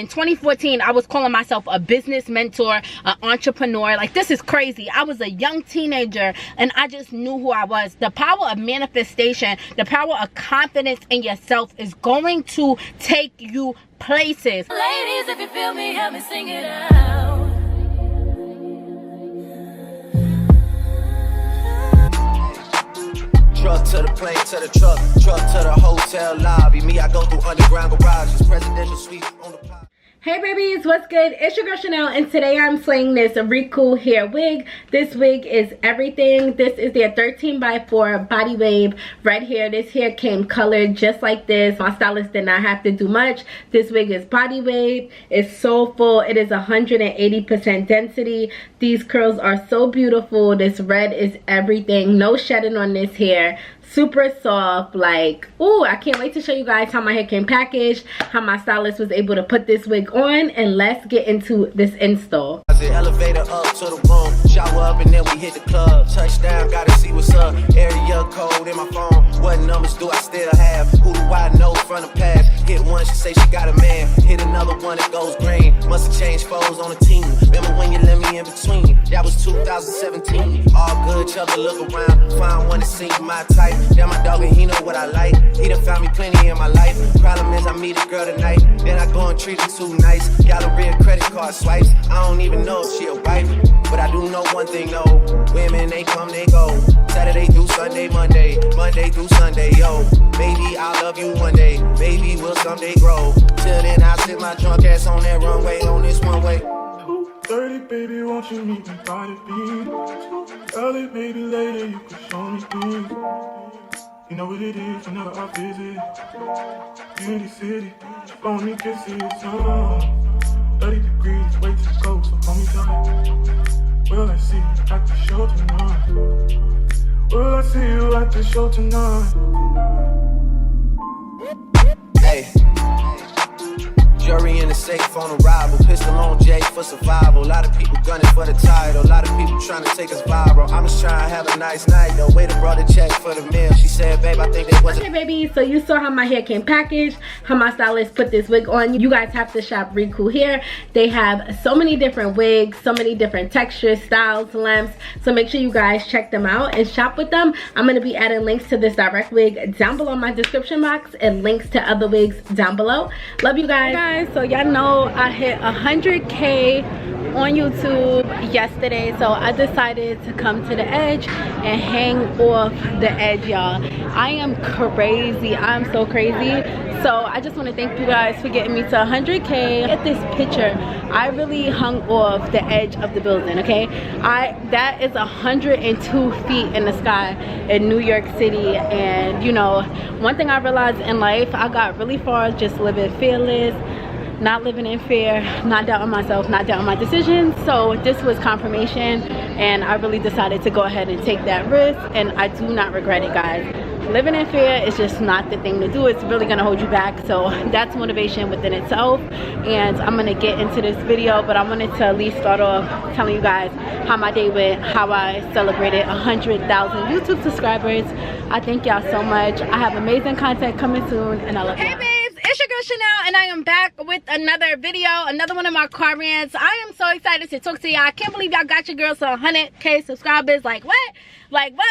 In 2014, I was calling myself a business mentor, an entrepreneur. Like, this is crazy. I was a young teenager and I just knew who I was. The power of manifestation, the power of confidence in yourself is going to take you places. Ladies, if you feel me, help me sing it out. Truck to the plane, to the truck to the hotel lobby. Me, I go through underground garages, presidential suite on the block. Hey babies, what's good? It's your girl Chanel, and today I'm slaying this Recool Hair wig. This wig is everything. This is their 13x4 Body Wave red hair. This hair came colored just like this. My stylist did not have to do much. This wig is Body Wave. It's so full. It is 180% density. These curls are so beautiful. This red is everything. No shedding on this hair. Super soft. Like, ooh, I can't wait to show you guys how my hair came packaged, how my stylist was able to put this wig on, and let's get into this install. Elevator up to the room, shower up and then we hit the club. Touchdown, gotta see what's up. Area code in my phone. What numbers do I still have? Who do I know from the past? Hit one, she say she got a man. Hit another one, it goes green. Must have changed foes on the team. Remember when you let me in between? That was 2017. All good, chuck a look around. Find one to see my type. Then my dog and he know what I like. He done found me plenty in my life. Problem is I meet a girl tonight, then I go and treat her too nice. Galleria credit card swipes. I don't even know if she a wife, but I do know one thing, no. Women, they come, they go. Saturday through Sunday, Monday through Sunday, yo. Baby, I'll love you one day. Baby, we'll someday grow. Till then, I'll sit my drunk ass on that runway, on this one way. 2:30, baby, won't you meet me by the beach? Early, maybe later, you can show me things. You know what it is, whenever I visit. Beauty City, phony kisses, 30 degrees, way to go, so hold me tight. Will I see you at the show tonight? Will I see you at the show tonight? Hey. Jury in the safe on arrival. Pistol on Jay for survival. A lot of people gunning for the title. A lot of people trying to take us viral. I'm just trying to have a nice night though. Waiter brought a check for the meal. She said, babe, I think they wasn't. Okay, baby, so you saw how my hair came packaged, how my stylist put this wig on. You guys have to shop Recool Hair. They have so many different wigs, so many different textures, styles, lengths. So make sure you guys check them out and shop with them. I'm going to be adding links to this direct wig down below in my description box and links to other wigs down below. Love you guys. So y'all know I hit 100K on YouTube yesterday, so I decided to come to the edge and hang off the edge, y'all. I am crazy. I'm so crazy. So I just want to thank you guys for getting me to 100K. At this picture, I really hung off the edge of the building, okay? That is 102 feet in the sky in New York City. And you know, one thing I realized in life, I got really far just living fearless, not living in fear, not doubting myself, not doubting my decisions. So this was confirmation, and I really decided to go ahead and take that risk, and I do not regret it, guys. Living in fear is just not the thing to do. It's really gonna hold you back. So that's motivation within itself. And I'm gonna get into this video, but I wanted to at least start off telling you guys how my day went, how I celebrated 100,000 YouTube subscribers. I thank y'all so much. I have amazing content coming soon, and I love y'all. It's your girl Chanel, and I am back with another video, another one of my car rants. I am so excited to talk to y'all. I can't believe y'all got your girl to 100K subscribers. Like what? Like what?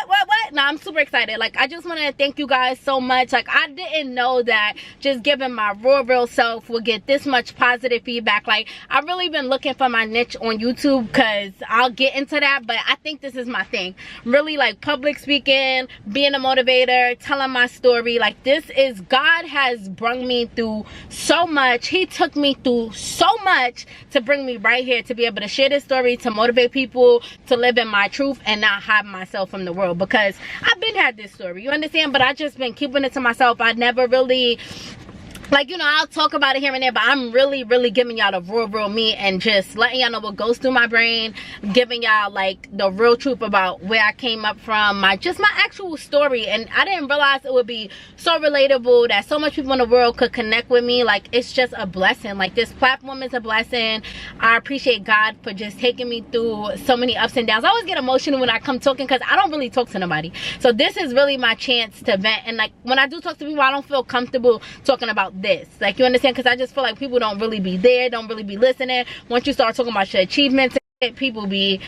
No, I'm super excited. Like, I just want to thank you guys so much. Like, I didn't know that just giving my real self would get this much positive feedback. Like, I've really been looking for my niche on YouTube, because I'll get into that, but I think this is my thing. Really, like, public speaking, being a motivator, telling my story. Like, this is, God has brought me through so much. He took me through so much to bring me right here, to be able to share this story, to motivate people, to live in my truth and not hide myself from the world, because I've been had this story, you understand, but I just been keeping it to myself. I never really, like, you know, I'll talk about it here and there, but I'm really giving y'all the real me, and just letting y'all know what goes through my brain, giving y'all like the real truth about where I came up from, my actual story. And I didn't realize it would be so relatable, that so much people in the world could connect with me. Like, it's just a blessing. Like, this platform is a blessing. I appreciate God for just taking me through so many ups and downs. I always get emotional when I come talking because I don't really talk to nobody. So this is really my chance to vent. And like when I do talk to people, I don't feel comfortable talking about this. Like, you understand? Because I just feel like people don't really be there, don't really be listening. Once you start talking about your achievements, people be,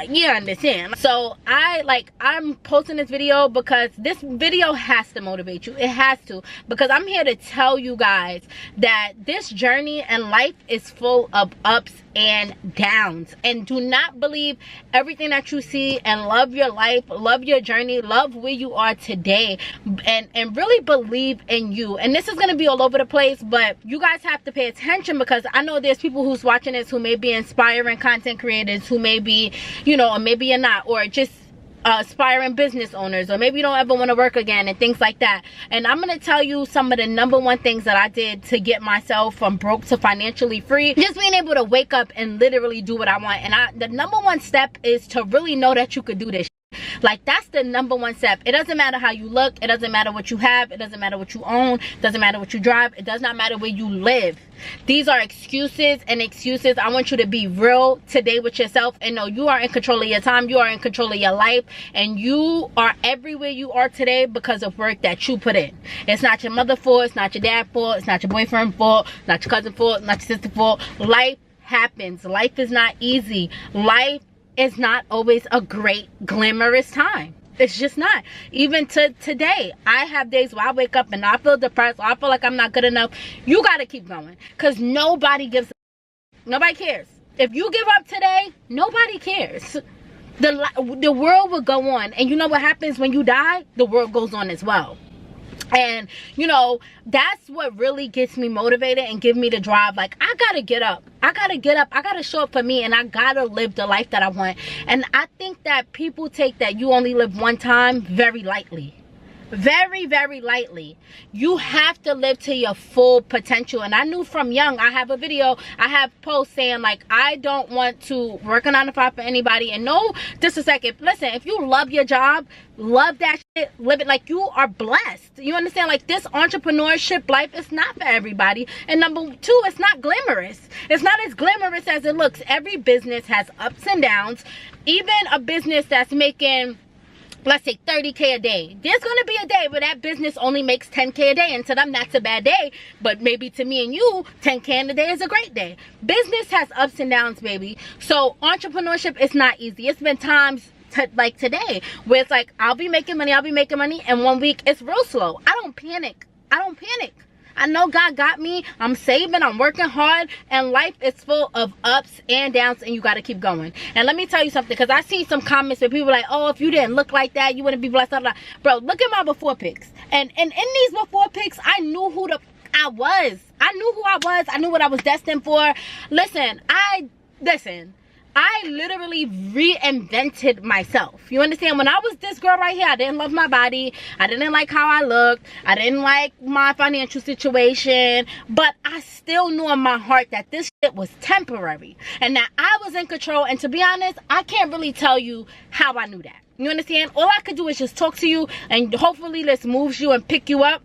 you understand. So I'm posting this video because this video has to motivate you. It has to, because I'm here to tell you guys that this journey in life is full of ups and downs, and do not believe everything that you see, and love your life, love your journey, love where you are today, and really believe in you. And this is going to be all over the place, but you guys have to pay attention, because I know there's people who's watching this who may be inspiring content creators, who may be, you know, or maybe you're not, or just aspiring business owners, or maybe you don't ever want to work again and things like that. And I'm going to tell you some of the #1 things that I did to get myself from broke to financially free. Just being able to wake up and literally do what I want. And the #1 step is to really know that you could do this. Like, that's the #1 step. It doesn't matter how you look, it doesn't matter what you have, it doesn't matter what you own, it doesn't matter what you drive, it does not matter where you live. These are excuses and excuses. I want you to be real today with yourself and know you are in control of your time, you are in control of your life, and you are everywhere you are today because of work that you put in. It's not your mother's fault, it's not your dad's fault, it's not your boyfriend's fault, not your cousin's fault, not your sister's fault. Life happens. Life is not easy. Life is not always a great, glamorous time. It's just not. Even today, I have days where I wake up and I feel depressed, or I feel like I'm not good enough. You got to keep going, because nobody cares. If you give up today, nobody cares. The world will go on, and you know what happens when you die? The world goes on as well. And you know, that's what really gets me motivated and give me the drive. Like, I gotta get up, I gotta show up for me, and I gotta live the life that I want. And I think that people take that you only live one time very lightly. Very, very lightly. You have to live to your full potential. And I knew from young, I have a video, I have posts saying like, I don't want to work a 9-to-5 for anybody. And no disrespect, listen, if you love your job, love that shit, live it like you are blessed. You understand? Like, this entrepreneurship life is not for everybody. And #2, it's not glamorous. It's not as glamorous as it looks. Every business has ups and downs. Even a business that's making, let's say, 30K a day, there's gonna be a day where that business only makes 10K a day, and to them that's a bad day. But maybe to me and you, 10K a day is a great day. Business has ups and downs, baby. So entrepreneurship is not easy. It's been times like today where it's like, I'll be making money, and 1 week it's real slow. I don't panic. I know God got me. I'm saving, I'm working hard, and life is full of ups and downs, and you got to keep going. And let me tell you something, because I see some comments where people are like, oh, if you didn't look like that, you wouldn't be blessed. Blah, blah. Bro, look at my before pics. And in these before pics, I knew who I was. I knew who I was. I knew what I was destined for. Listen, I literally reinvented myself. You understand? When I was this girl right here, I didn't love my body. I didn't like how I looked. I didn't like my financial situation. But I still knew in my heart that this shit was temporary, and that I was in control. And to be honest, I can't really tell you how I knew that. You understand? All I could do is just talk to you, and hopefully this moves you and pick you up.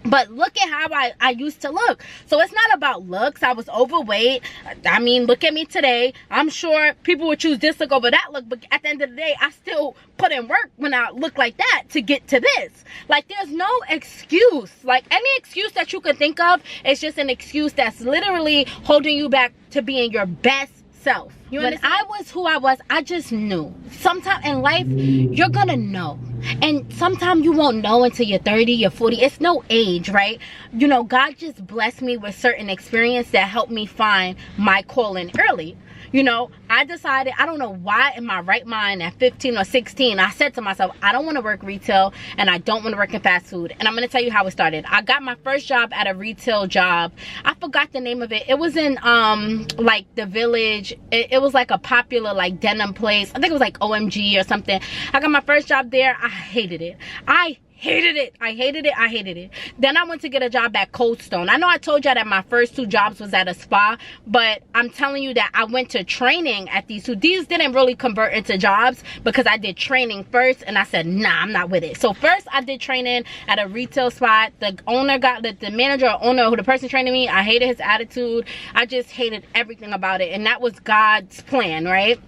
But look at how I used to look. So it's not about looks. I was overweight. I mean, look at me today. I'm sure people would choose this look over that look, but at the end of the day, I still put in work when I look like that to get to this. Like, there's no excuse. Like, any excuse that you could think of is just an excuse that's literally holding you back to being your best self. When I was who I was, I just knew. Sometime in life, you're gonna know. And sometimes you won't know until you're 30, you're 40. It's no age, right? You know, God just blessed me with certain experience that helped me find my calling early. You know, I decided, I don't know why in my right mind at 15 or 16, I said to myself, I don't want to work retail, and I don't want to work in fast food. And I'm going to tell you how it started. I got my first job at a retail job. I forgot the name of it. It was in like the Village. It was like a popular like denim place. I think it was like OMG or something. I got my first job there. I hated it. I hated it. I hated it. I hated it. Then I went to get a job at Cold Stone. I know I told y'all that my first 2 jobs was at a spa, but I'm telling you that I went to training at these 2. These didn't really convert into jobs because I did training first, and I said, nah, I'm not with it. So first I did training at a retail spot. The owner got the manager or owner who the person training me, I hated his attitude. I just hated everything about it, and that was God's plan, right?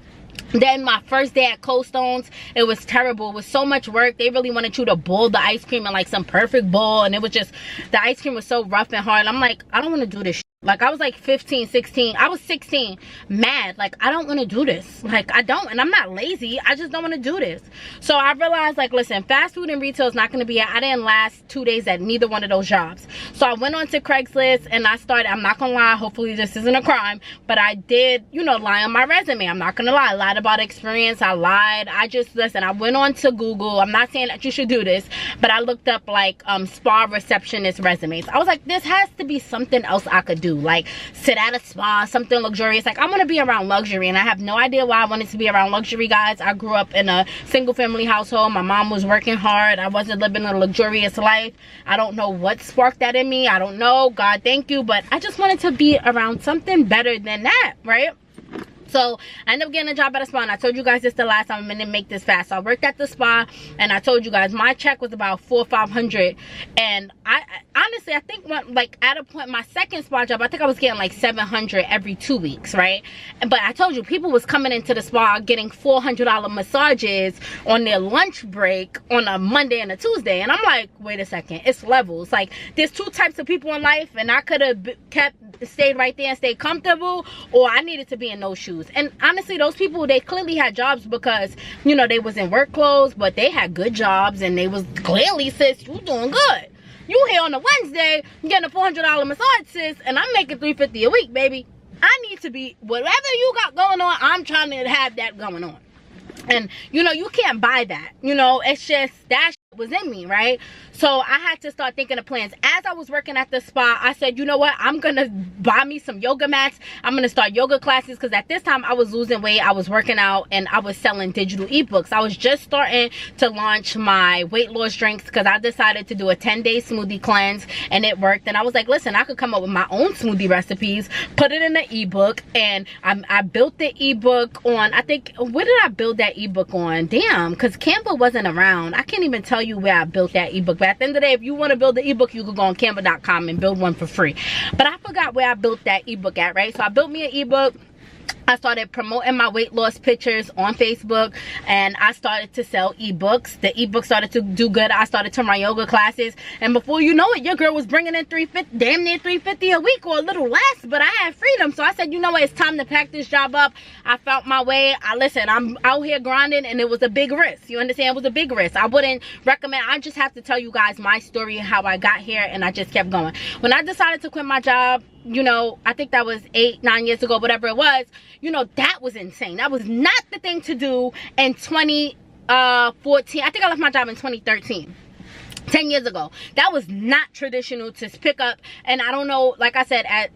Then my first day at Cold Stones, it was terrible. It was so much work. They really wanted you to boil the ice cream in like some perfect bowl, and it was just, the ice cream was so rough and hard. I'm like, I don't want to do this shit. Like, I was like 15, 16. I was 16, mad. Like, I don't want to do this. Like, I don't. And I'm not lazy. I just don't want to do this. So I realized, like, listen, fast food and retail is not going to be it. I didn't last 2 days at neither one of those jobs. So I went on to Craigslist and I started, I'm not going to lie, hopefully this isn't a crime, but I did, you know, lie on my resume. I'm not going to lie. I lied about experience. I lied. I just, listen, I went on to Google. I'm not saying that you should do this, but I looked up, like, spa receptionist resumes. I was like, this has to be something else I could do. Like, sit at a spa, something luxurious. Like, I want to be around luxury, and I have no idea why I wanted to be around luxury, guys. I grew up in a single family household. My mom was working hard. I wasn't living a luxurious life. I don't know what sparked that in me. I don't know. God, thank you. But I just wanted to be around something better than that, right? So I ended up getting a job at a spa, and I told you guys this the last time. I'm gonna make this fast. So I worked at the spa, and I told you guys my check was about $400 or $500, and I honestly, I think like at a point, my second spa job, I think I was getting like $700 every 2 weeks, right? But I told you, people was coming into the spa getting $400 massages on their lunch break on a Monday and a Tuesday, and I'm like, wait a second, it's levels. Like, there's 2 types of people in life, and I could have stayed right there and stayed comfortable, or I needed to be in those shoes. And honestly, those people, they clearly had jobs because, you know, they was in work clothes, but they had good jobs, and they was clearly, sis, you doing good. You here on a Wednesday getting a $400 massage, sis, and I'm making $350 a week, baby. I need to be, whatever you got going on, I'm trying to have that going on. And, you know, you can't buy that. You know, it's just, that shit was in me, right? So I had to start thinking of plans. As I was working at the spa, I said, you know what, I'm gonna buy me some yoga mats. I'm gonna start yoga classes, because at this time I was losing weight, I was working out, and I was selling digital ebooks. I was just starting to launch my weight loss drinks, because I decided to do a 10-day smoothie cleanse, and it worked. And I was like, listen, I could come up with my own smoothie recipes, put it in the ebook. And I built the ebook on, I think, where did I build that ebook on? Damn, because Canva wasn't around. I can't even tell you where I built that ebook. But at the end of the day, if you want to build the ebook, you could go on canva.com and build one for free. But I forgot where I built that ebook at, right? So I built me an ebook. I started promoting my weight loss pictures on Facebook, and I started to sell ebooks. The ebook started to do good. I started to run yoga classes, and before you know it, your girl was bringing in $350, damn near $350 a week, or a little less. But I had freedom, so I said, you know what, it's time to pack this job up. I found my way. Listen, I'm out here grinding, and it was a big risk. You understand? It was a big risk. I wouldn't recommend. I just have to tell you guys my story, how I got here, and I just kept going. When I decided to quit my job, you know, I think that was 8-9 years ago, whatever it was, you know, that was insane. That was not the thing to do in 2014. I think I left my job in 2013. 10 years ago. That was not traditional to pick up. And I don't know, like I said, I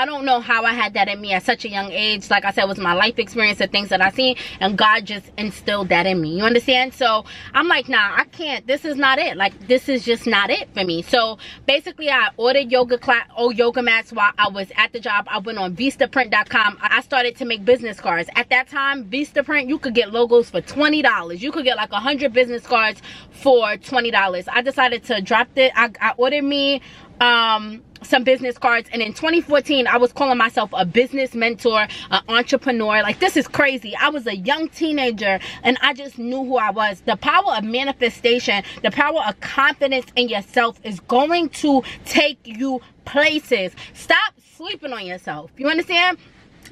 don't know how I had that in me at such a young age. Like I said, it was my life experience, the things that I seen, and God just instilled that in me. You understand? So I'm like, nah, I can't. This is not it. Like, this is just not it for me. So basically, I ordered yoga mats while I was at the job. I went on vistaprint.com. I started to make business cards. At that time, Vistaprint, you could get logos for $20. You could get like 100 business cards for $20. I decided to drop it. I ordered me some business cards, and in 2014 I was calling myself a business mentor, an entrepreneur. Like, this is crazy. I was a young teenager, and I just knew who I was. The power of manifestation, the power of confidence in yourself is going to take you places. Stop sleeping on yourself. You understand?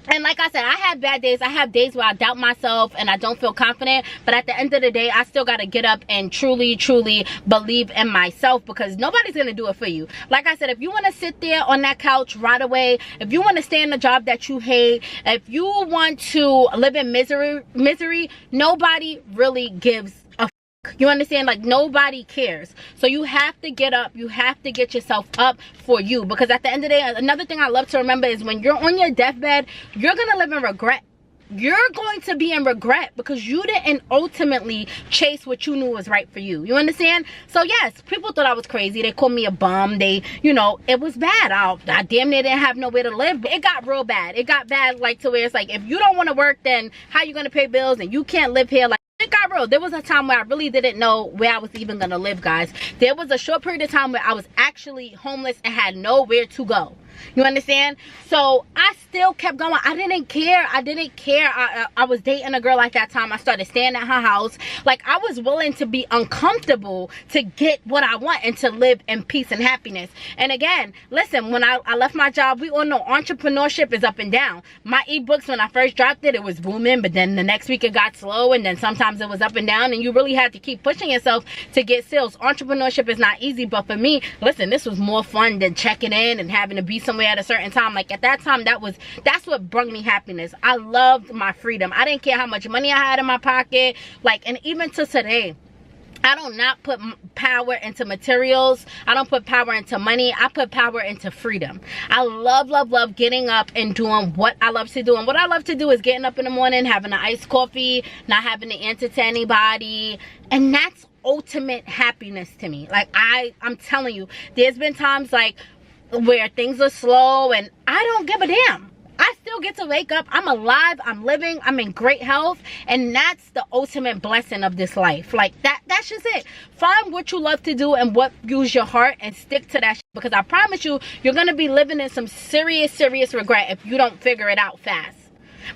And like I said, I have bad days. I have days where I doubt myself and I don't feel confident. But at the end of the day, I still got to get up and truly, truly believe in myself, because nobody's going to do it for you. Like I said, if you want to sit there on that couch right away, if you want to stay in a job that you hate, if you want to live in misery, nobody really gives a f. You understand? Like, nobody cares. So you have to get up. You have to get yourself up for you, because at the end of the day, another thing I love to remember is when you're on your deathbed, you're gonna live in regret. you're going to be in regret because you didn't ultimately chase what you knew was right for you. You understand? So yes, people thought I was crazy. They called me a bum. They, you know, it was bad. I damn near didn't have nowhere to live. But it got real bad. It got bad, like, to where it's like, if you don't want to work, then how you gonna pay bills? And you can't live here. Like, it got real. There was a time where I really didn't know where I was even gonna live, guys. There was a short period of time where I was actually homeless and had nowhere to go. You understand? So I still kept going. I didn't care. I was dating a girl at that time. I started staying at her house. Like, I was willing to be uncomfortable to get what I want and to live in peace and happiness. And again, listen, when I left my job, we all know entrepreneurship is up and down. My ebooks, when I first dropped it, it was booming, but then the next week it got slow, and then sometimes it was up and down, and you really had to keep pushing yourself to get sales. Entrepreneurship is not easy, but for me, listen, this was more fun than checking in and having to be somewhere at a certain time. Like, at that time, that's what brought me happiness. I loved my freedom. I didn't care how much money I had in my pocket. Like, and even to today, I do not put power into materials. I don't put power into money. I put power into freedom. I love getting up and doing what I love to do. And what I love to do is getting up in the morning, having an iced coffee, not having to answer to anybody. And that's ultimate happiness to me. Like, I'm telling you, there's been times like where things are slow and I don't give a damn. I still get to wake up. I'm alive. I'm living. I'm in great health. And that's the ultimate blessing of this life. Like, that's just it. Find what you love to do and what fuels your heart and stick to that shit. Because I promise you, you're going to be living in some serious regret if you don't figure it out fast.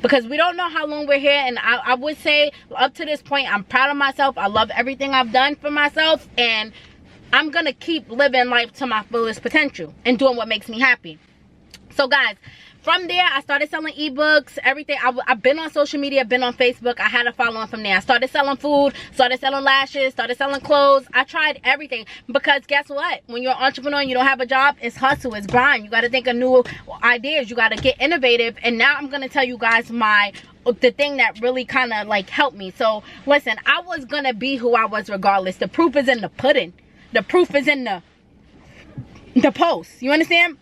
Because we don't know how long we're here. And I would say up to this point, I'm proud of myself. I love everything I've done for myself. And I'm going to keep living life to my fullest potential and doing what makes me happy. So guys, from there, I started selling ebooks, everything. I've been on social media, been on Facebook. I had a following from there. I started selling food, started selling lashes, started selling clothes. I tried everything because guess what? When you're an entrepreneur and you don't have a job, it's hustle, it's grind. You got to think of new ideas. You got to get innovative. And now I'm going to tell you guys the thing that really kind of like helped me. So listen, I was going to be who I was regardless. The proof is in the pudding. The proof is in the post. You understand?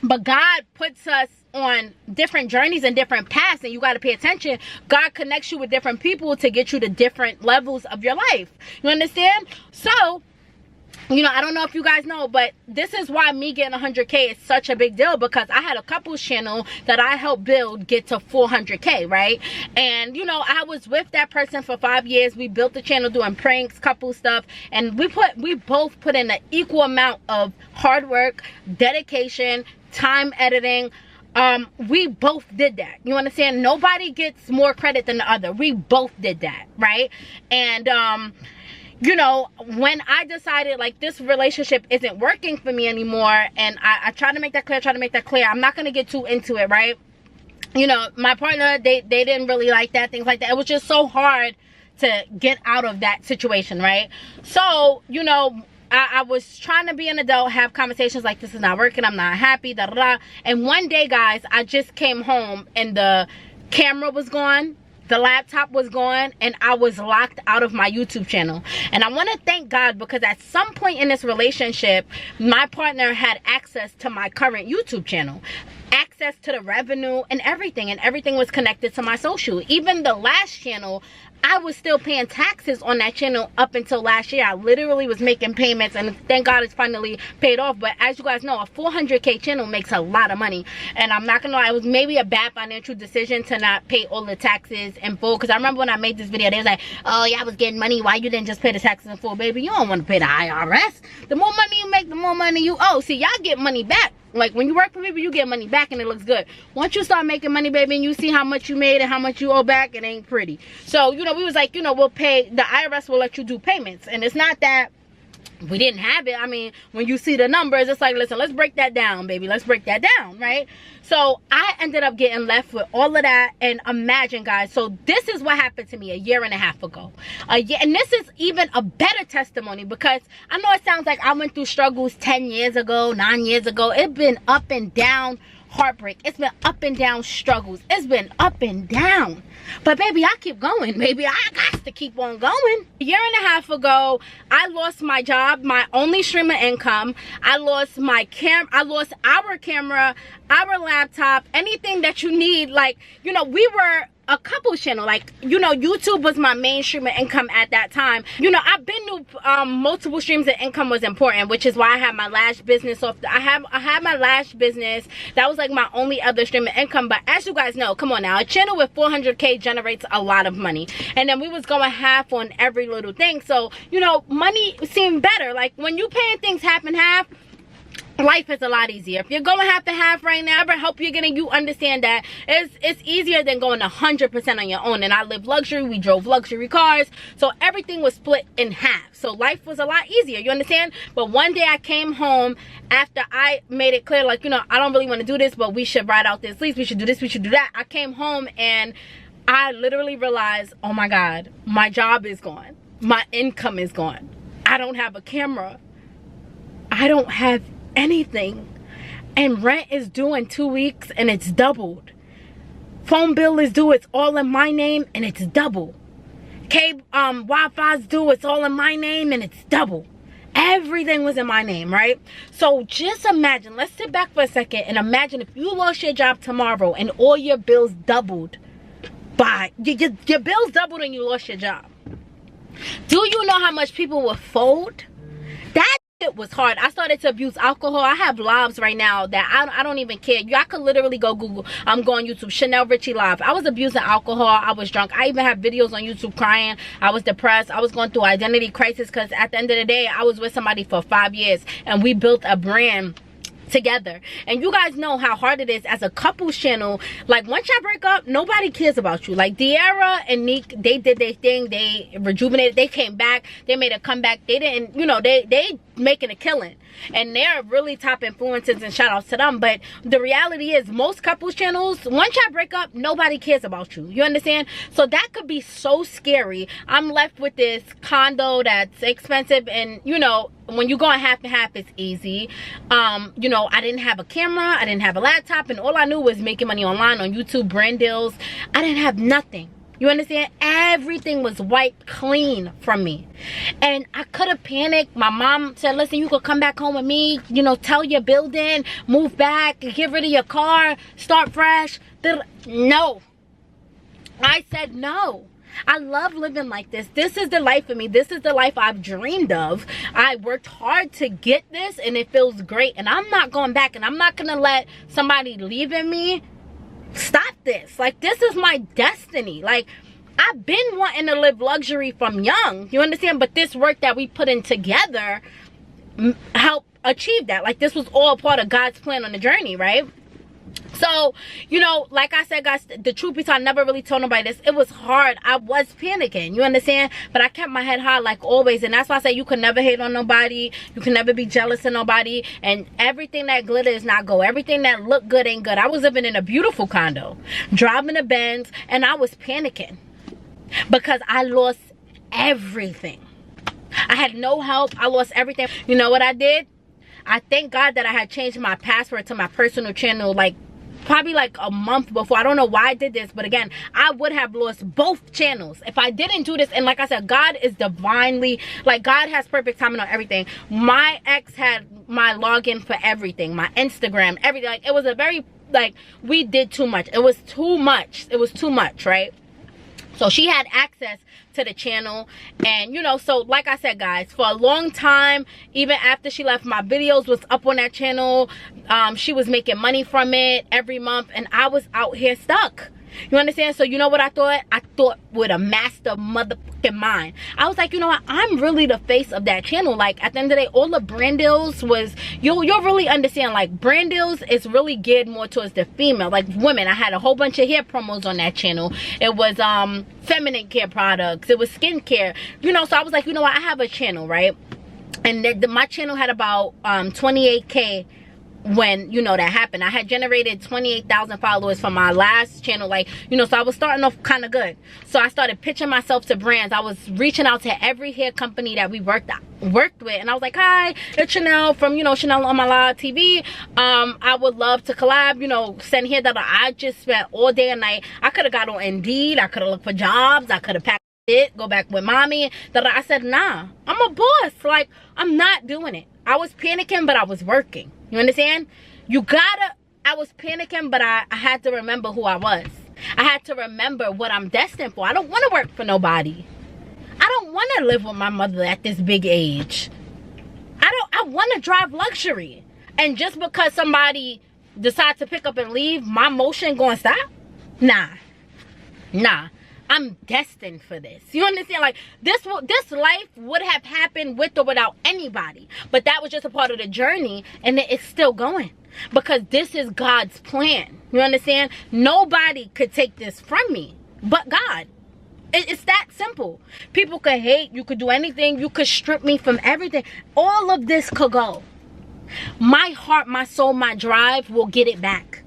But God puts us on different journeys and different paths, and you got to pay attention. God connects you with different people to get you to different levels of your life. You understand? So, you know, I don't know if you guys know, but this is why me getting 100K is such a big deal, because I had a couples channel that I helped build get to 400K, right? And, you know, I was with that person for 5 years. We built the channel doing pranks, couple stuff, and we both put in an equal amount of hard work, dedication, time editing. We both did that. You understand? Nobody gets more credit than the other. We both did that, right? And you know, when I decided like this relationship isn't working for me anymore, and I try to make that clear, I'm not gonna get too into it, right? You know, my partner, they didn't really like that, things like that. It was just so hard to get out of that situation, right? So, you know, I was trying to be an adult, have conversations like, this is not working, I'm not happy, da da da. And one day, guys, I just came home and the camera was gone, the laptop was gone, and I was locked out of my YouTube channel. And I want to thank God, because at some point in this relationship, my partner had access to my current YouTube channel, access to the revenue and everything was connected to my social. Even the last channel, I was still paying taxes on that channel up until last year. I literally was making payments, and thank God it's finally paid off. But as you guys know, a 400K channel makes a lot of money. And I'm not gonna lie, it was maybe a bad financial decision to not pay all the taxes in full. Because I remember when I made this video, they was like, oh yeah, I was getting money, why you didn't just pay the taxes in full? Baby, you don't want to pay the IRS. The more money you make, the more money you owe. See, y'all get money back. Like, when you work for people, you get money back and it looks good. Once you start making money, baby, and you see how much you made and how much you owe back, it ain't pretty. So, you know, we was like, you know, we'll pay, the IRS will let you do payments. And it's not that we didn't have it. I mean, when you see the numbers, it's like, listen, let's break that down, baby. Let's break that down, right? So I ended up getting left with all of that. And imagine, guys, so this is what happened to me a year and a half ago. And this is even a better testimony, because I know it sounds like I went through struggles 10 years ago, 9 years ago. It's been up and down heartbreak. It's been up and down struggles. It's been up and down. But baby, I keep going. Baby, I got to keep on going. A year and a half ago, I lost my job, my only stream of income. I lost my I lost our camera, our laptop, anything that you need. Like, you know, we were a couples channel. Like, you know, YouTube was my main stream of income at that time. You know, I've been to multiple streams of income was important, which is why I had my lash business off. I had my lash business. That was like my only other stream of income. But as you guys know, come on now, a channel with 400K generates a lot of money. And then we was going half on every little thing. So, you know, money seemed better. Like, when you paying things half and half, life is a lot easier. If you're going half and half right now, I hope you understand that it's easier than going 100% on your own. And I live luxury, we drove luxury cars, so everything was split in half. So life was a lot easier, you understand? But one day I came home after I made it clear, like, you know, I don't really want to do this, but we should write out this lease, we should do this, we should do that. I came home and I literally realized, oh my God, my job is gone, my income is gone, I don't have a camera, I don't have anything, and rent is due in 2 weeks and it's doubled. Phone bill is due, it's all in my name and it's double. Wi-Fi's due, it's all in my name and it's double. Everything was in my name, right? So just imagine, let's sit back for a second and imagine if you lost your job tomorrow and all your bills doubled. By your bills doubled and you lost your job. Do you know how much people would fold? That it was hard. I started to abuse alcohol. I have lives right now that I don't even care. Y'all could literally go Google. I'm going YouTube, Chanel Richie live. I was abusing alcohol. I was drunk. I even have videos on YouTube crying. I was depressed. I was going through identity crisis because at the end of the day, I was with somebody for 5 years and we built a brand together. And you guys know how hard it is as a couples channel. Like, once y'all break up, nobody cares about you. Like, De'Ara and Nick, they did their thing, they rejuvenated, they came back, they made a comeback. They didn't, you know, they making a killing, and they're really top influencers, and shout outs to them. But the reality is, most couples channels, once y'all break up, nobody cares about you, you understand? So that could be so scary. I'm left with this condo that's expensive, and you know, when you going half and half, it's easy. You know, I didn't have a camera, I didn't have a laptop, and all I knew was making money online on YouTube, brand deals. I didn't have nothing. You understand? Everything was wiped clean from me. And I could have panicked. My mom said, listen, you could come back home with me, you know, tell your building, move back, get rid of your car, start fresh. No. I said no. I love living like this. This is the life for me. This is the life I've dreamed of. I worked hard to get this, and it feels great. And I'm not going back, and I'm not going to let somebody leaving me stop this. Like, this is my destiny. Like, I've been wanting to live luxury from young, you understand? But this work that we put in together helped achieve that. Like, this was all part of God's plan on the journey, right? So, you know, like I said, guys, the truth be told, I never really told nobody this. It was hard. I was panicking, you understand? But I kept my head high like always. And that's why I say you can never hate on nobody. You can never be jealous of nobody. And everything that glitter is not gold. Everything that look good ain't good. I was living in a beautiful condo, driving a Benz, and I was panicking because I lost everything. I had no help. I lost everything. You know what I did? I thank God that I had changed my password to my personal channel, like probably like a month before. I don't know why I did this, but again, I would have lost both channels if I didn't do this. And like I said, God is divinely, like, God has perfect timing on everything. My ex had my login for everything, my Instagram, everything. Like, it was a very, like, we did too much. It was too much. It was too much, right? So she had access to the channel, and you know, so like I said, guys, for a long time, even after she left, my videos was up on that channel. She was making money from it every month, and I was out here stuck. You understand? So you know what I thought? I thought with a master motherfucking mind. I was like, you know what? I'm really the face of that channel. Like, at the end of the day, all the brand deals was, you'll really understand, like, brand deals is really geared more towards the female, like women. I had a whole bunch of hair promos on that channel. It was feminine care products. It was skincare. You know, so I was like, you know what? I have a channel, right? And my channel had about 28K when, you know, that happened. I had generated 28,000 followers from my last channel, like, you know, so I was starting off kind of good. So I started pitching myself to brands. I was reaching out to every hair company that we worked with, and I was like, hi, it's Chanel from, you know, Chanel on my live TV. I would love to collab, you know, send here that I just spent all day and night. I could have got on Indeed, I could have looked for jobs, I could have packed it, go back with mommy. That I said, nah, I'm a boss. Like, I'm not doing it. I was panicking, but I was working. You understand? You gotta, I was panicking, but I had to remember who I was. I had to remember what I'm destined for. I don't want to work for nobody. I don't want to live with my mother at this big age. I want to drive luxury. And just because somebody decides to pick up and leave, my motion going to stop? Nah. I'm destined for this. You understand? Like, this life would have happened with or without anybody. But that was just a part of the journey, and it's still going. Because this is God's plan. You understand? Nobody could take this from me but God. It's that simple. People could hate. You could do anything. You could strip me from everything. All of this could go. My heart, my soul, my drive will get it back.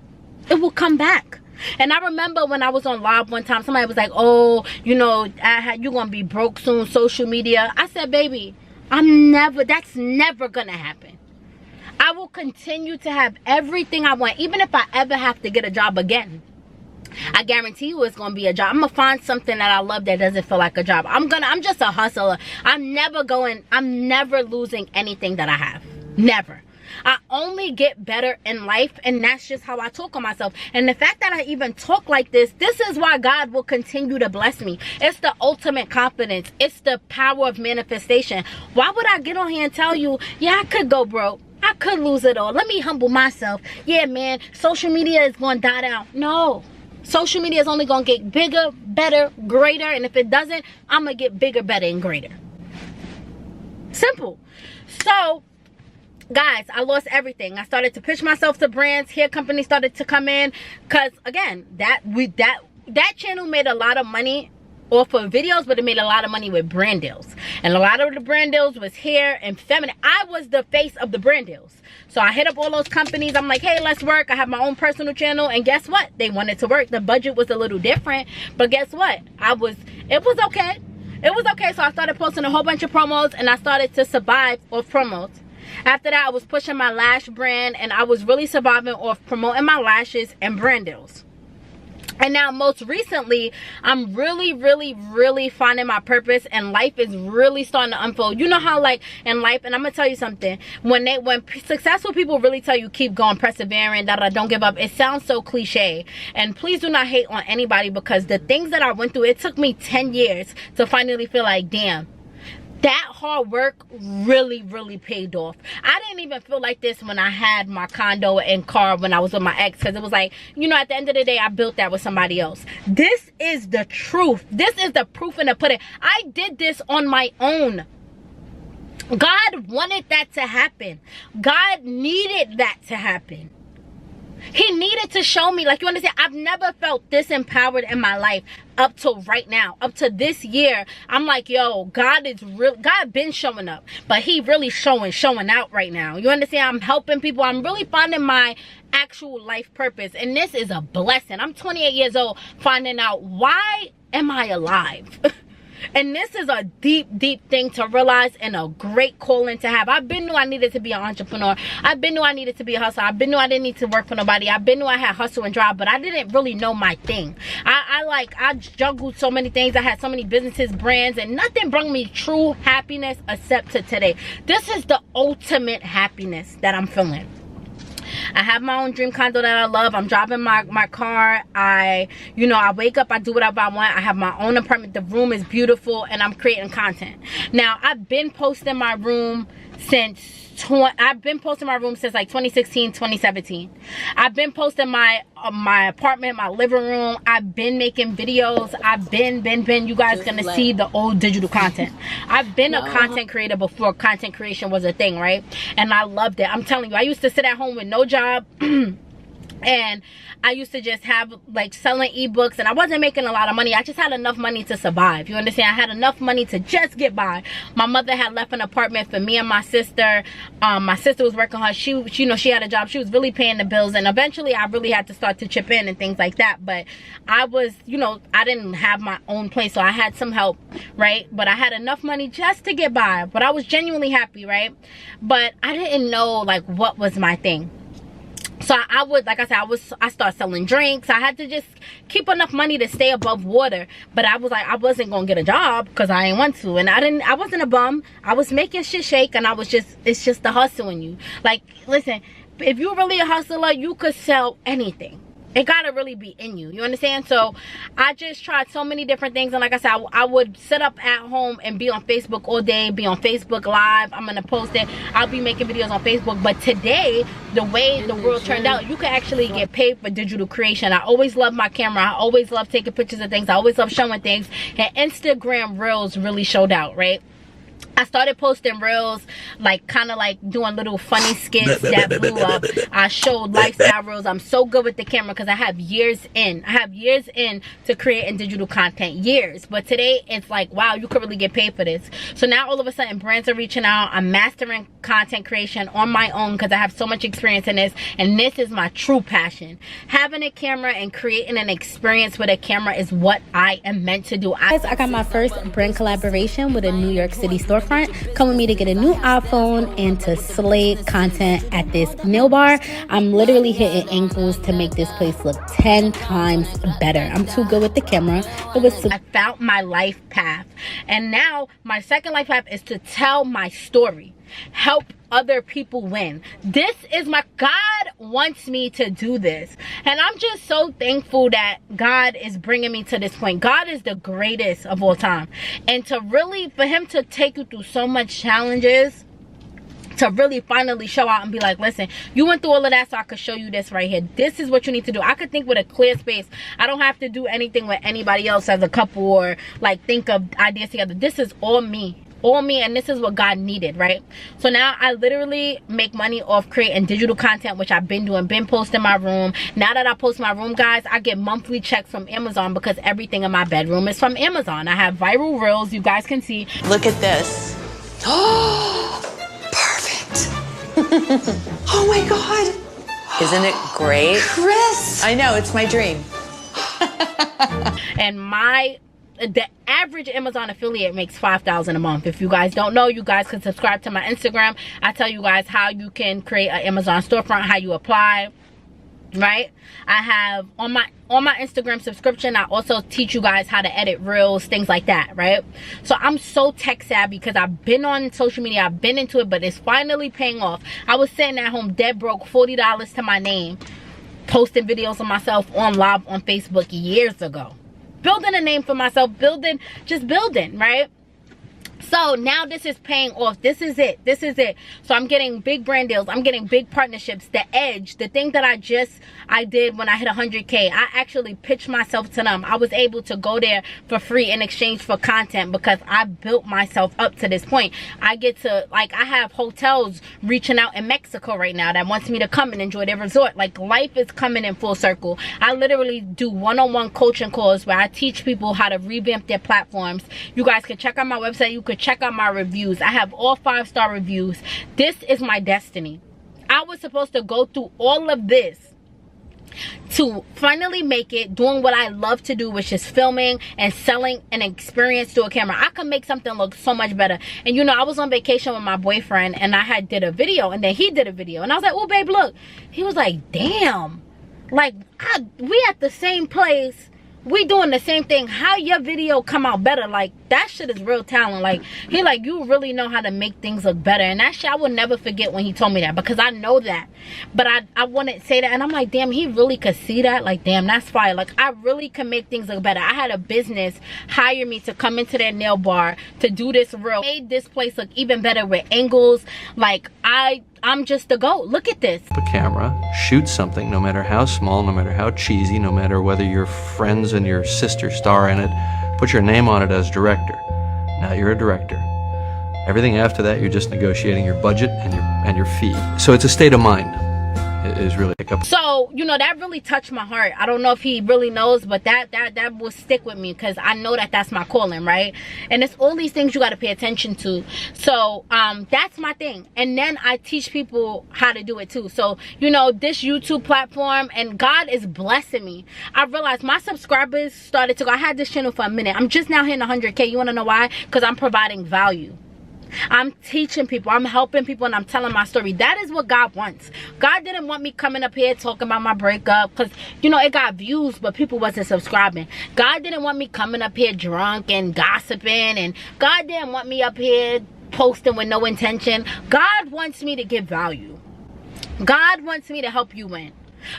It will come back. And I remember when I was on live one time, somebody was like, oh, you know, you're going to be broke soon, social media. I said, baby, that's never going to happen. I will continue to have everything I want, even if I ever have to get a job again. I guarantee you it's gonna be a job. I'm gonna find something that I love that doesn't feel like a job. I'm just a hustler. I'm never losing anything that I have. Never. I only get better in life, and that's just how I talk on myself. And the fact that I even talk like this is why God will continue to bless me. It's the ultimate confidence. It's the power of manifestation. Why would I get on here and tell you, yeah, I could go broke, I could lose it all, let me humble myself, yeah man, social media is gonna die down? No. Social media is only going to get bigger, better, greater. And if it doesn't, I'm going to get bigger, better, and greater. Simple. So, guys, I lost everything. I started to pitch myself to brands. Hair companies started to come in. Because, again, that channel made a lot of money off of videos, but it made a lot of money with brand deals. And a lot of the brand deals was hair and feminine. I was the face of the brand deals. So I hit up all those companies. I'm like, hey, let's work. I have my own personal channel. And guess what? They wanted to work. The budget was a little different. But guess what? It was okay. It was okay. So I started posting a whole bunch of promos, and I started to survive off promos. After that, I was pushing my lash brand, and I was really surviving off promoting my lashes and brand deals. And now most recently, I'm really finding my purpose, and life is really starting to unfold. You know how, like, in life, and I'm gonna tell you something, when successful people really tell you keep going, persevering, don't give up, it sounds so cliche. And please do not hate on anybody, because the things that I went through, it took me 10 years to finally feel like, damn, that hard work really paid off. I didn't even feel like this when I had my condo and car when I was with my ex, because it was like, you know, at the end of the day, I built that with somebody else. This is the truth. This is the proof in the pudding. I did this on my own. God wanted that to happen. God needed that to happen. He needed to show me, like, you understand, I've never felt this empowered in my life up till right now. Up to this year, I'm like, yo, God is real. God been showing up, but he really showing out right now. You understand? I'm helping people. I'm really finding my actual life purpose, and this is a blessing. I'm 28 years old, finding out, why am I alive? And this is a deep thing to realize, and a great calling to have. I've been knew I needed to be an entrepreneur. I've been knew I needed to be a hustler. I've been knew I didn't need to work for nobody. I've been knew I had hustle and drive, but I didn't really know my thing. I juggled so many things. I had so many businesses, brands, and nothing brought me true happiness except to today. This is the ultimate happiness that I'm feeling. I have my own dream condo that I love. I'm driving my car. I wake up, I do whatever I want. I have my own apartment. The room is beautiful, and I'm creating content. Now, I've been posting my room since like 2016, 2017. I've been posting my apartment, my living room. I've been making videos. I've been you guys gonna see the old digital content. I've been a content creator before content creation was a thing, right? And I loved it. I'm telling you, I used to sit at home with no job and I used to just have, like, selling ebooks, and I wasn't making a lot of money. I just had enough money to survive. You understand? I had enough money to just get by. My mother had left an apartment for me and my sister. My sister was working hard. She had a job. She was really paying the bills, and eventually I really had to start to chip in and things like that. But I was, I didn't have my own place, so I had some help, right? But I had enough money just to get by. But I was genuinely happy, right? But I didn't know, like, what was my thing. So I would, like I said, I started selling drinks. I had to just keep enough money to stay above water. But I was like, I wasn't gonna get a job because I didn't want to. And I wasn't a bum. I was making shit shake, and it's just the hustle in you. Like, listen, if you're really a hustler, you could sell anything. it gotta really be in you. You understand? So I just tried so many different things, and like I said, I would sit up at home and be on Facebook all day, be on Facebook Live. I'm gonna post it. I'll be making videos on Facebook. But today, the way the world turned out, you can actually get paid for digital creation. I always love my camera. I always love taking pictures of things. I always love showing things. And Instagram Reels really showed out, right? I started posting reels, like kind of like doing little funny skits that blew up. I showed lifestyle reels. I'm so good with the camera because I have years in. I have years in to creating digital content, years. But today it's like, wow, you could really get paid for this. So now all of a sudden brands are reaching out. I'm mastering content creation on my own because I have so much experience in this, and this is my true passion. Having a camera and creating an experience with a camera is what I am meant to do. I got my first brand collaboration with a New York City storefront. Come with me to get a new iPhone and to slay content at this nail bar. I'm literally hitting ankles to make this place look 10 times better. I'm too good with the camera. I found my life path, and now my second life path is to tell my story, help other people win. This is my, God wants me to do this, and I'm just so thankful that God is bringing me to this point. God is the greatest of all time, and to really, for him to take you through so much challenges, to really finally show out and be like, listen, you went through all of that so I could show you this right here. This is what you need to do. I could think with a clear space. I don't have to do anything with anybody else as a couple or like think of ideas together. This is all me. All me, and this is what God needed, right? So now I literally make money off creating digital content, which I've been doing, been posting my room. Now that I post my room, guys, I get monthly checks from Amazon because everything in my bedroom is from Amazon. I have viral reels, you guys can see. Look at this. Oh, perfect. Oh my God. Isn't it great? Chris. I know, it's my dream. And the average Amazon affiliate makes $5,000 a month. If you guys don't know, you guys can subscribe to my Instagram. I tell you guys how you can create an Amazon storefront, how you apply, right? I have on my Instagram subscription, I also teach you guys how to edit reels, things like that, right? So I'm so tech savvy because I've been on social media, I've been into it, but it's finally paying off. I was sitting at home dead broke, $40 to my name, posting videos of myself on live on Facebook years ago. Building a name for myself, just building, right? So now this is paying off. This is it. So I'm getting big brand deals. I'm getting big partnerships. The Edge, the thing that I did when I hit 100K, I actually pitched myself to them. I was able to go there for free in exchange for content because I built myself up to this point. I get to, like, I have hotels reaching out in Mexico right now that wants me to come and enjoy their resort. Like, life is coming in full circle. I literally do one-on-one coaching calls where I teach people how to revamp their platforms. You guys can check out my website. You could check out my reviews. I have all 5-star reviews. This is my destiny. I was supposed to go through all of this to finally make it doing what I love to do, which is filming and selling an experience to a camera. I could make something look so much better. And you know, I was on vacation with my boyfriend and I did a video, and then he did a video, and I was like, oh babe, look. He was like, damn, like we at the same place, we doing the same thing. How your video come out better? Like, that shit is real talent. Like, he like, you really know how to make things look better. And that shit I will never forget when he told me that, because I know that. But I wouldn't say that, and I'm like, damn, he really could see that. Like, damn, that's fire. Like, I really can make things look better. I had a business hire me to come into their nail bar to do this reel. Made this place look even better with angles. Like, I'm just the GOAT. Look at this. A camera, shoot something, no matter how small, no matter how cheesy, no matter whether your friends and your sister star in it, put your name on it as director. Now you're a director. Everything after that, you're just negotiating your budget and your fee. So it's a state of mind. Is really so, you know, that really touched my heart. I don't know if he really knows, but that will stick with me, because I know that that's my calling, right? And it's all these things you got to pay attention to. So that's my thing. And then I teach people how to do it too. So, you know, this YouTube platform, and God is blessing me. I realized my subscribers started to go. I had this channel for a minute. I'm just now hitting 100K. You want to know why? Because I'm providing value. I'm teaching people, I'm helping people, and I'm telling my story. That is what God wants. God didn't want me coming up here talking about my breakup, because, you know, it got views, but people wasn't subscribing. God didn't want me coming up here drunk and gossiping, and God didn't want me up here posting with no intention. God wants me to give value. God wants me to help you win.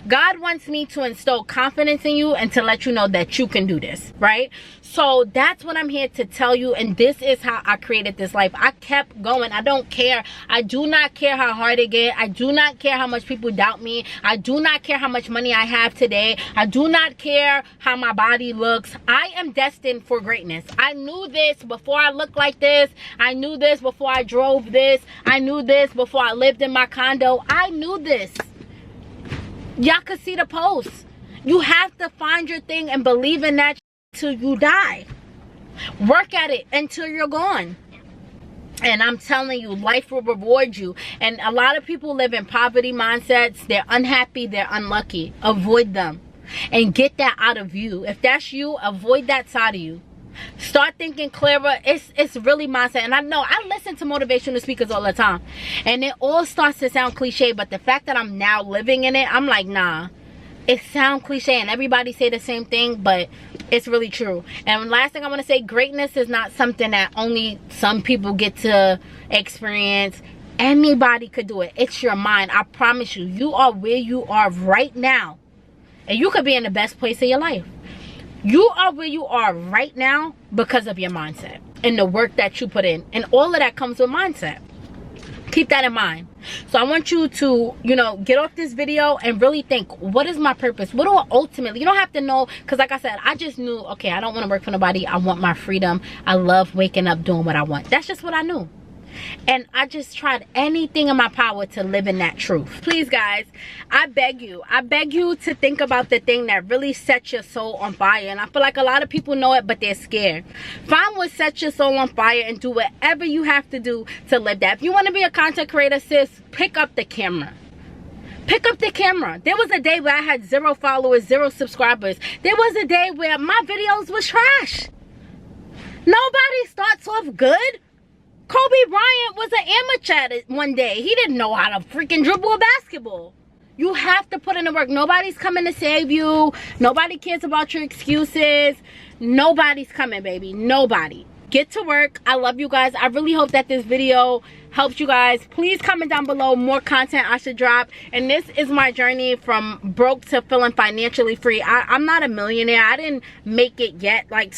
God wants me to instill confidence in you and to let you know that you can do this, right? So that's what I'm here to tell you, and this is how I created this life. I kept going. I don't care. I do not care how hard it gets. I do not care how much people doubt me. I do not care how much money I have today. I do not care how my body looks. I am destined for greatness. I knew this before I looked like this. I knew this before I drove this. I knew this before I lived in my condo. I knew this. Y'all could see the posts. You have to find your thing and believe in that till you die. Work at it until you're gone. And I'm telling you, life will reward you. And a lot of people live in poverty mindsets. They're unhappy, they're unlucky. Avoid them and get that out of you. If that's you, avoid that side of you. Start thinking clearer. It's really mindset. And I know I listen to motivational speakers all the time, and it all starts to sound cliche, but the fact that I'm now living in it, I'm like, nah, it sounds cliche and everybody say the same thing, but it's really true. And last thing I want to say, greatness is not something that only some people get to experience. Anybody could do it. It's your mind. I promise you, you are where you are right now, and you could be in the best place of your life. You are where you are right now because of your mindset and the work that you put in. And all of that comes with mindset. Keep that in mind. So I want you to, you know, get off this video and really think, what is my purpose? What do I ultimately, you don't have to know, because like I said, I just knew, okay, I don't want to work for nobody. I want my freedom. I love waking up doing what I want. That's just what I knew. And I just tried anything in my power to live in that truth. Please, guys, I beg you to think about the thing that really sets your soul on fire. And I feel like a lot of people know it, but they're scared. Find what sets your soul on fire and do whatever you have to do to live that. If you want to be a content creator, sis, pick up the camera. Pick up the camera. There was a day where I had 0 followers, 0 subscribers. There was a day where my videos was trash. Nobody starts off good. Kobe Bryant was an amateur at it one day. He didn't know how to freaking dribble a basketball. You have to put in the work. Nobody's coming to save you. Nobody cares about your excuses. Nobody's coming, baby. Nobody. Get to work. I love you guys. I really hope that this video helps you guys. Please comment down below more content I should drop. And this is my journey from broke to feeling financially free. I'm not a millionaire. I didn't make it yet. Like,